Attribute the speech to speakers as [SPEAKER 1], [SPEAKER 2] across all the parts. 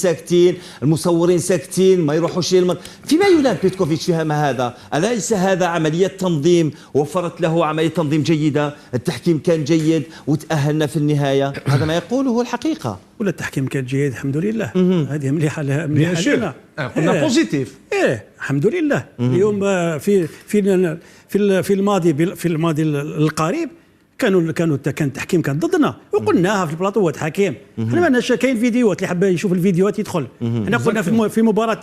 [SPEAKER 1] ساكتين، المصورين ساكتين، ما يروحوش فيما يلام بيتكوفيتش في هذا؟ أليس هذا عملية تنظيم وفرت له عملية تنظيم جيدة؟ التحكيم كان جيد وتأهلنا في النهاية، هذا ما يقوله الحقيقة.
[SPEAKER 2] ولا التحكيم كان جيد الحمد لله. هذه مليحة
[SPEAKER 3] لنا. قلنا بوزيتيف.
[SPEAKER 2] الحمد لله. اليوم في الماضي القريب كان التحكيم كان ضدنا وقلناها في البلاطوات حكيم. احنا ما عندناش، كاين فيديوهات اللي حاب يشوف الفيديوهات يدخل. احنا قلنا في مباراه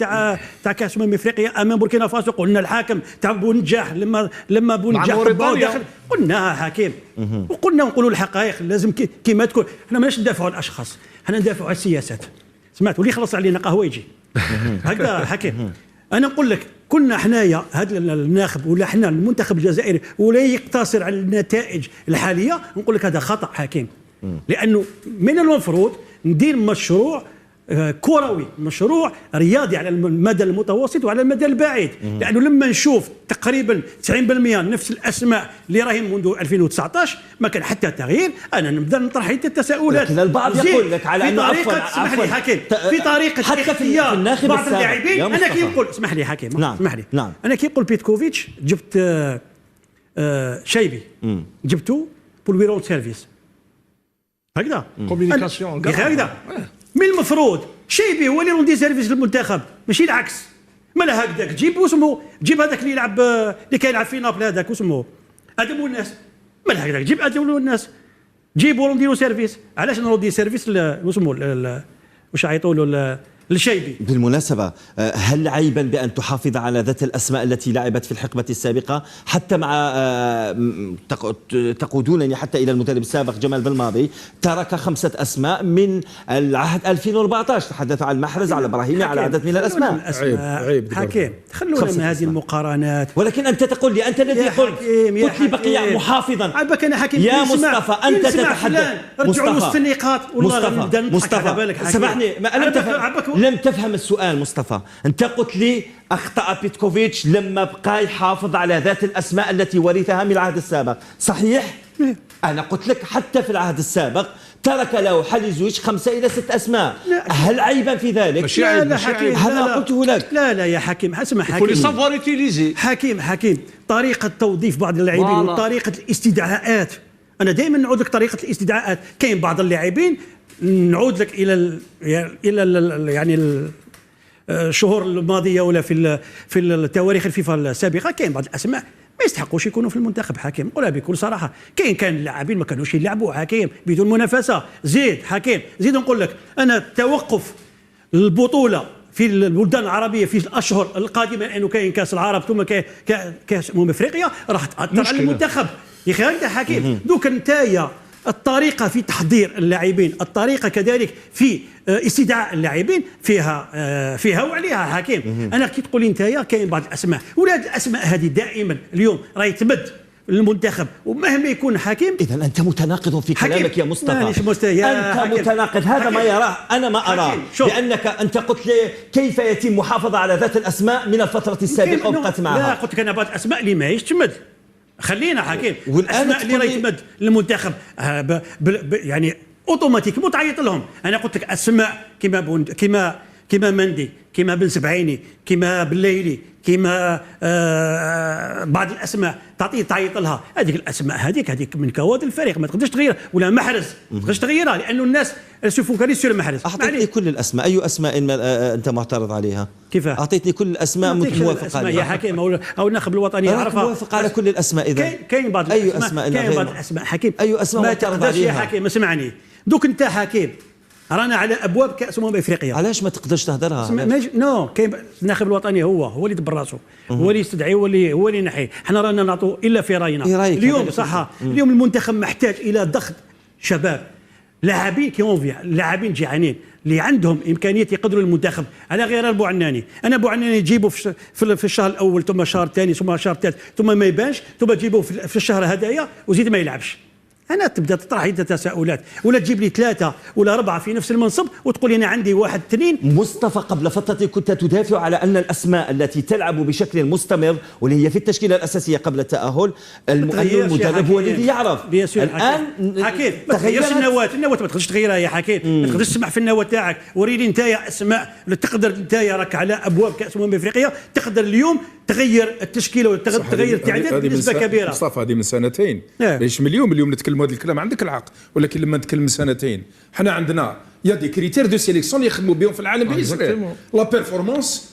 [SPEAKER 2] تاع كاس افريقيا امام بوركينا فاسو، قلنا الحاكم تاع بونجاح لما بونجاح داخل قلناها حكيم، وقلنا نقولوا الحقائق لازم كيما تكون. احنا ماناش ندافعوا على الاشخاص، احنا ندافعوا على السياسات. سمعت واللي يخلص علينا قهوه يجي هكذا حكيم. انا نقول لك كنا حنايا هذا الناخب ولا حنا المنتخب الجزائري ولا يقتصر على النتائج الحاليه، نقول لك هذا خطا حكيم. لانه من المفروض ندير مشروع كروي، مشروع رياضي على المدى المتوسط وعلى المدى البعيد. لانه لما نشوف تقريبا 90% نفس الاسماء اللي راهي منذ 2019 ما كان حتى تغيير، انا نبدا نطرح حتى التساؤلات.
[SPEAKER 1] لكن البعض يقول لك على انه
[SPEAKER 2] اسمح لي حكيم، في طريقه
[SPEAKER 1] حتى في الناخب
[SPEAKER 2] بعض اللاعبين. انا كي نقول اسمح لي حكيم، اسمح لي. انا كي نقول بيتكوفيتش جبت شيبي جبته بول ويرون سيرفيس هكذا
[SPEAKER 3] كوميونيكاسيون
[SPEAKER 2] هكذا. من المفروض شيبي هو اللي يروندي سيرفيس للمنتخب ماشي العكس. مالا هكذاك جيب واسمه، جيب هذاك اللي يلعب اللي كان يلعب في نابل هذاك واسمه ادم والناس. مالا هكذاك جيب ادم والناس، جيب ونديرو سيرفيس. علاش نردي سيرفيس واسمه واش عيطوا له الشيبي؟
[SPEAKER 1] بالمناسبة هل عيبا بأن تحافظ على ذات الأسماء التي لعبت في الحقبة السابقة؟ حتى مع تقودونني حتى إلى المدرب السابق جمال بالماضي، ترك 5 أسماء من العهد 2014، تحدث عن محرز، على إبراهيمي، على عدد من الأسماء.
[SPEAKER 2] عيب حكيم، خلونا من هذه المقارنات.
[SPEAKER 1] ولكن أنت تقول لي، أنت الذي قلت لي بقي محافظا.
[SPEAKER 2] عبك أنا حكيم
[SPEAKER 1] يا مصطفى، أنت تتحدث.
[SPEAKER 2] رجعوا نص النقاط.
[SPEAKER 1] مصطفى سامحني، لم تفهم السؤال مصطفى. أنت قلت لي أخطأ بيتكوفيتش لما بقى يحافظ على ذات الأسماء التي ورثها من العهد السابق، صحيح؟ أنا قلت لك حتى في العهد السابق ترك له حليزويتش 5 إلى 6 أسماء. هل عيبا في ذلك؟
[SPEAKER 2] لا حكيم،
[SPEAKER 1] هذا قلته لك.
[SPEAKER 2] لا يا حكيم، اسمع حكيم، طريقة توظيف بعض اللاعبين وطريقة الاستدعاءات. أنا دائما نعود لك طريقة الاستدعاءات. كاين بعض اللاعبين نعود لك الى يعني الشهور الماضيه ولا في التواريخ الفيفا السابقه، كاين بعض الاسماء ما يستحقوش يكونوا في المنتخب حكيم. نقولها بكل صراحه، كان اللاعبين ما كانوش يلعبوا حكيم بدون منافسه. زيد نقول لك انا توقف البطوله في البلدان العربيه في الاشهر القادمه، لانه كاين كاس العرب ثم كاس افريقيا راح تاثر على المنتخب. يا اخي انت حكيم دوك نتايا الطريقة في تحضير اللاعبين، الطريقة كذلك في استدعاء اللاعبين فيها وعليها حكيم. أنا كي تقول لي نتايا كاين بعض الأسماء، ولا الأسماء هذه دائما اليوم راهي تمد للمنتخب ومهما يكون حكيم.
[SPEAKER 1] إذا أنت متناقض في كلامك يا مصطفى. أنت متناقض، هذا ما يراه أنا ما أراه. لأنك أنت قلت لي كيف يتم محافظة على ذات الأسماء من الفترة السابقة وبقت معها.
[SPEAKER 2] لا قلت لك أنا بعض الأسماء اللي ماهيش تمد، خلينا حكيم. الاسماء اللي راهي تمد للمنتخب يعني اوتوماتيك متعيط لهم. انا قلت لك اسماء كما مندي، كما بن سبعيني، كما بالليلي، كما بعض الاسماء تعيط لها. هذيك الاسماء هذيك من كوادر الفريق ما تقدرش تغيرها، ولا محرز ما تقدرش تغيرها، لانه الناس سيفوكالي سير محرز.
[SPEAKER 1] اعطيتني كل الاسماء، اي اسماء انت معترض عليها؟
[SPEAKER 2] كيف
[SPEAKER 1] اعطيتني كل الاسماء موافق عليها
[SPEAKER 2] يا حكيم، او الناخب الوطني يعرفها.
[SPEAKER 1] موافق على كل الاسماء. اذا
[SPEAKER 2] كاين بعض الاسماء، كاين بعض الاسماء حكيم
[SPEAKER 1] اي اسماء
[SPEAKER 2] ما تقدرش يا حكيم. اسمعني دوك انت حكيم، رانا على ابواب كاس افريقيا.
[SPEAKER 1] علاش ما تقدرش تهدرها؟
[SPEAKER 2] نو كاين الناخب الوطني هو اللي يدبر راسه، هو اللي يستدعي، هو اللي ينحي. حنا رانا نعطوا الا في راينا. اليوم صح، اليوم المنتخب محتاج الى ضخ شباب، لاعبين كيونفيا، لاعبين جيعانين اللي عندهم امكانيه يقدروا المنتخب على غير بوعناني. انا بوعناني تجيبه في الشهر الاول ثم الشهر الثاني ثم الشهر الثالث ثم ما يبانش، ثم تجيبه في الشهر هدايا وزيد ما يلعبش. انا تبدا تطرح لي تساؤلات ولا تجيب لي 3 ولا 4 في نفس المنصب وتقول لي انا عندي 1 2.
[SPEAKER 1] مصطفى قبل فترة كنت تدافع على أن الأسماء التي تلعب بشكل مستمر واللي هي في التشكيلة الأساسية قبل التأهل المدرب هو الذي يعرف.
[SPEAKER 2] الآن حكيم ما تغيرش النواة ما تقدرش تغيرها يا حكيم، ما تقدرش تسمع في النواة تاعك. وريني انت اسماء تقدر انت راك على ابواب كأس افريقيا تقدر اليوم تغير التشكيله وتغير التعداد بنسبه كبيره.
[SPEAKER 4] مصطفى هذه من سنتين ليش اليوم نتكلموا هذا الكلام عندك الحق، ولكن لما نتكلم من سنتين حنا عندنا يا دي كريتير دو سيليكسيون اللي يخدموا بهم في العالم باسرائيل، لا بيرفورمانس،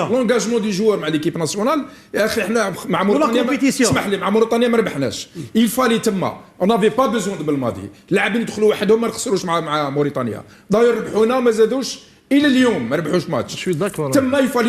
[SPEAKER 4] لونجاجمون دي جوار مع ليكيب ناسيونال. يا اخي احنا مع موريتانيا اسمح لي مع موريتانيا ما ربحناش، يفالي تما اون افي با بيزون بالماضي اللاعبين يدخلوا وحدهم ما نخسروش مع موريتانيا، داير ربحونا وما زادوش الى اليوم ما ربحوش ماتش تما يفالي